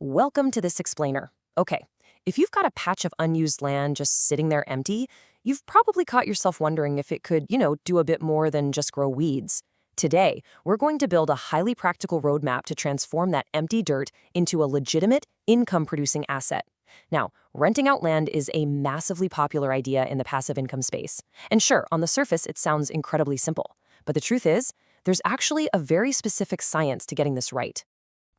Welcome to this explainer. Okay, if you've got a patch of unused land just sitting there empty, you've probably caught yourself wondering if it could, do a bit more than just grow weeds. Today, we're going to build a highly practical roadmap to transform that empty dirt into a legitimate, income-producing asset. Now, renting out land is a massively popular idea in the passive income space. And sure, on the surface, it sounds incredibly simple. But the truth is, there's actually a very specific science to getting this right.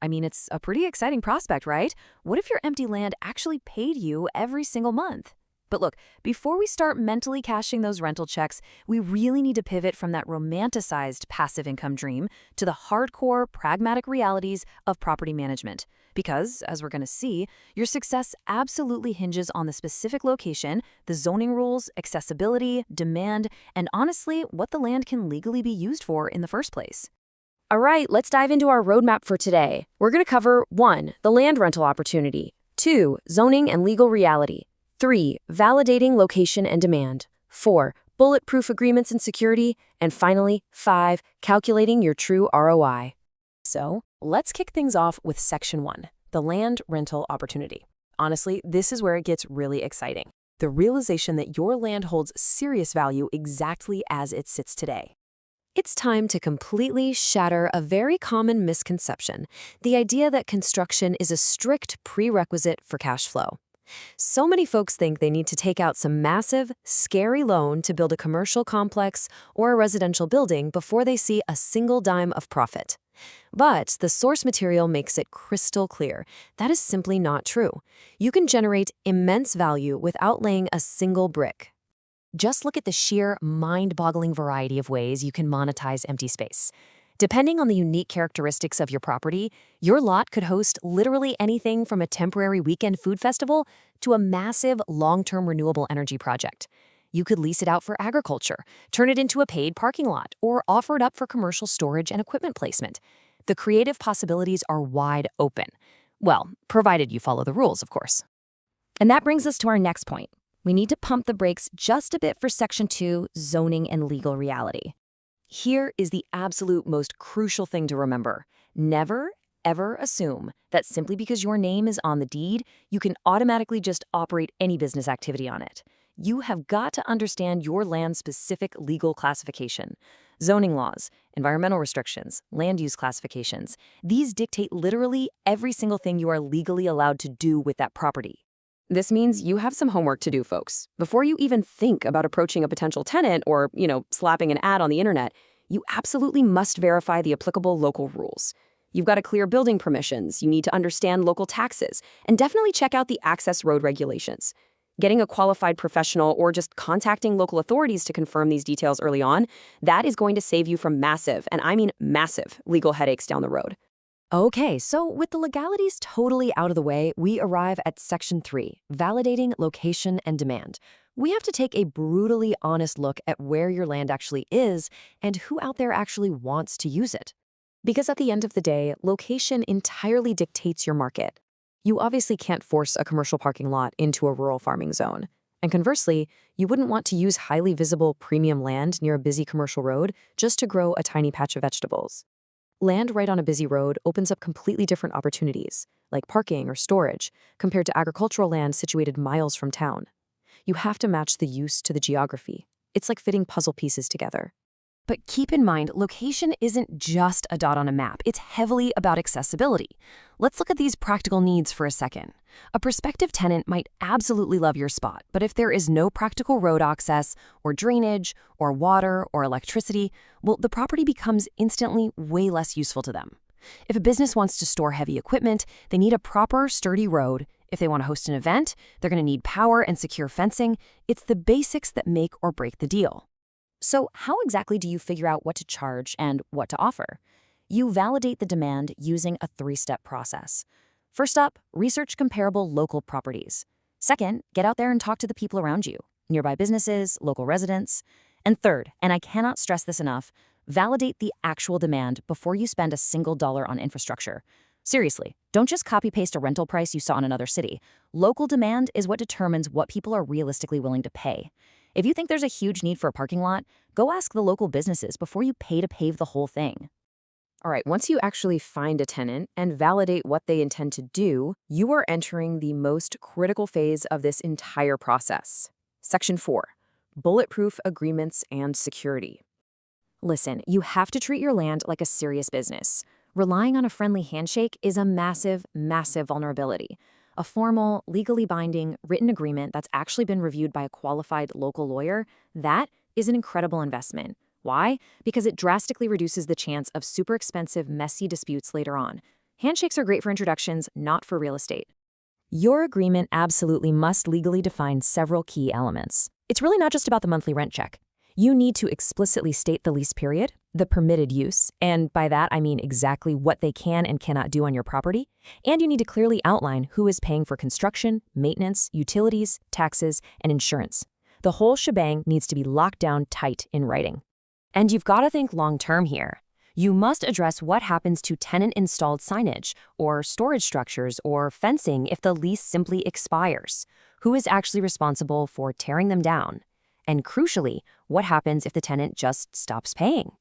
I mean, it's a pretty exciting prospect, right? What if your empty land actually paid you every single month? But look, before we start mentally cashing those rental checks, we really need to pivot from that romanticized passive income dream to the hardcore, pragmatic realities of property management. Because, as we're going to see, your success absolutely hinges on the specific location, the zoning rules, accessibility, demand, and honestly, what the land can legally be used for in the first place. All right, let's dive into our roadmap for today. We're going to cover 1. The land rental opportunity, 2. Zoning and legal reality, 3. Validating location and demand, 4. Bulletproof agreements and security, and finally, 5. Calculating your true ROI. So, let's kick things off with Section 1, the land rental opportunity. Honestly, this is where it gets really exciting. The realization that your land holds serious value exactly as it sits today. It's time to completely shatter a very common misconception, the idea that construction is a strict prerequisite for cash flow. So many folks think they need to take out some massive, scary loan to build a commercial complex or a residential building before they see a single dime of profit. But the source material makes it crystal clear. That is simply not true. You can generate immense value without laying a single brick. Just look at the sheer, mind-boggling variety of ways you can monetize empty space. Depending on the unique characteristics of your property, your lot could host literally anything from a temporary weekend food festival to a massive, long-term renewable energy project. You could lease it out for agriculture, turn it into a paid parking lot, or offer it up for commercial storage and equipment placement. The creative possibilities are wide open. Well, provided you follow the rules, of course. And that brings us to our next point. We need to pump the brakes just a bit for Section 2, zoning and legal reality. Here is the absolute most crucial thing to remember. Never, ever assume that simply because your name is on the deed, you can automatically just operate any business activity on it. You have got to understand your land's specific legal classification. Zoning laws, environmental restrictions, land use classifications. These dictate literally every single thing you are legally allowed to do with that property. This means you have some homework to do, folks. Before you even think about approaching a potential tenant or, slapping an ad on the internet, you absolutely must verify the applicable local rules. You've got to clear building permissions, you need to understand local taxes, and definitely check out the access road regulations. Getting a qualified professional or just contacting local authorities to confirm these details early on, that is going to save you from massive, and I mean massive, legal headaches down the road. Okay, so with the legalities totally out of the way, we arrive at Section 3, validating location and demand. We have to take a brutally honest look at where your land actually is and who out there actually wants to use it. Because at the end of the day, location entirely dictates your market. You obviously can't force a commercial parking lot into a rural farming zone. And conversely, you wouldn't want to use highly visible premium land near a busy commercial road just to grow a tiny patch of vegetables. Land right on a busy road opens up completely different opportunities, like parking or storage, compared to agricultural land situated miles from town. You have to match the use to the geography. It's like fitting puzzle pieces together. But keep in mind, location isn't just a dot on a map. It's heavily about accessibility. Let's look at these practical needs for a second. A prospective tenant might absolutely love your spot, but if there is no practical road access, or drainage, or water, or electricity, well, the property becomes instantly way less useful to them. If a business wants to store heavy equipment, they need a proper, sturdy road. If they want to host an event, they're going to need power and secure fencing. It's the basics that make or break the deal. So how exactly do you figure out what to charge and what to offer? You validate the demand using a 3-step process. First up, research comparable local properties. Second, get out there and talk to the people around you, nearby businesses, local residents. And third, and I cannot stress this enough, validate the actual demand before you spend a single dollar on infrastructure. Seriously, don't just copy-paste a rental price you saw in another city. Local demand is what determines what people are realistically willing to pay. If you think there's a huge need for a parking lot, go ask the local businesses before you pay to pave the whole thing. All right, once you actually find a tenant and validate what they intend to do, you are entering the most critical phase of this entire process. Section 4, bulletproof agreements and security. Listen, you have to treat your land like a serious business. Relying on a friendly handshake is a massive, massive vulnerability. A formal, legally binding, written agreement that's actually been reviewed by a qualified local lawyer, that is an incredible investment. Why? Because it drastically reduces the chance of super expensive, messy disputes later on. Handshakes are great for introductions, not for real estate. Your agreement absolutely must legally define several key elements. It's really not just about the monthly rent check. You need to explicitly state the lease period, the permitted use, and by that I mean exactly what they can and cannot do on your property, and you need to clearly outline who is paying for construction, maintenance, utilities, taxes, and insurance. The whole shebang needs to be locked down tight in writing. And you've got to think long-term here. You must address what happens to tenant-installed signage, or storage structures, or fencing if the lease simply expires. Who is actually responsible for tearing them down? And crucially, what happens if the tenant just stops paying?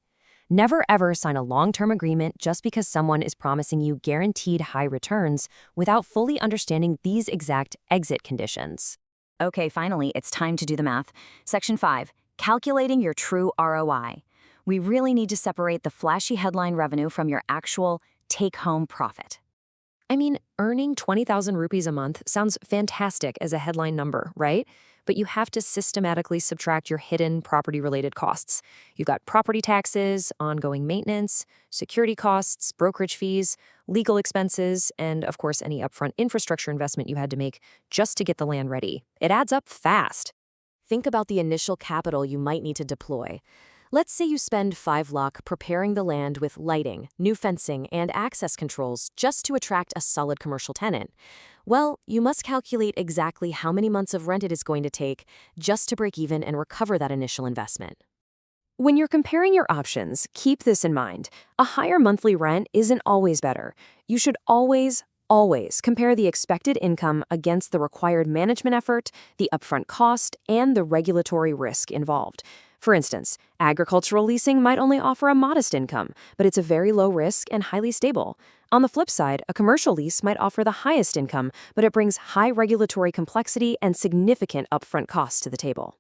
Never ever sign a long-term agreement just because someone is promising you guaranteed high returns without fully understanding these exact exit conditions. Okay, finally, it's time to do the math. Section 5, calculating your true ROI. We really need to separate the flashy headline revenue from your actual take-home profit. I mean, earning 20,000 rupees a month sounds fantastic as a headline number, right? But you have to systematically subtract your hidden property-related costs. You've got property taxes, ongoing maintenance, security costs, brokerage fees, legal expenses, and of course any upfront infrastructure investment you had to make just to get the land ready. It adds up fast. Think about the initial capital you might need to deploy. Let's say you spend 5 lakh preparing the land with lighting, new fencing, and access controls just to attract a solid commercial tenant. Well, you must calculate exactly how many months of rent it is going to take just to break even and recover that initial investment. When you're comparing your options, keep this in mind. A higher monthly rent isn't always better. You should always compare the expected income against the required management effort, the upfront cost, and the regulatory risk involved. For instance, agricultural leasing might only offer a modest income, but it's a very low risk and highly stable. On the flip side, a commercial lease might offer the highest income, but it brings high regulatory complexity and significant upfront costs to the table.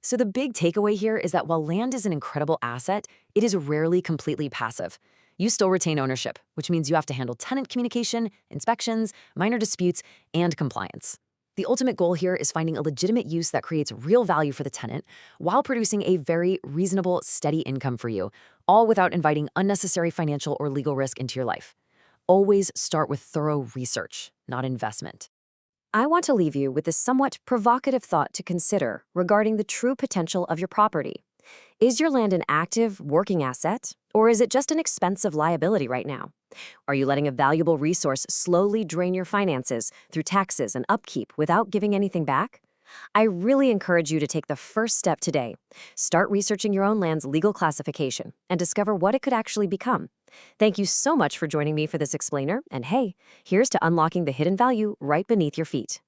So the big takeaway here is that while land is an incredible asset, it is rarely completely passive. You still retain ownership, which means you have to handle tenant communication, inspections, minor disputes, and compliance. The ultimate goal here is finding a legitimate use that creates real value for the tenant while producing a very reasonable, steady income for you, all without inviting unnecessary financial or legal risk into your life. Always start with thorough research, not investment. I want to leave you with this somewhat provocative thought to consider regarding the true potential of your property. Is your land an active, working asset, or is it just an expensive liability right now? Are you letting a valuable resource slowly drain your finances through taxes and upkeep without giving anything back? I really encourage you to take the first step today. Start researching your own land's legal classification and discover what it could actually become. Thank you so much for joining me for this explainer, and hey, here's to unlocking the hidden value right beneath your feet.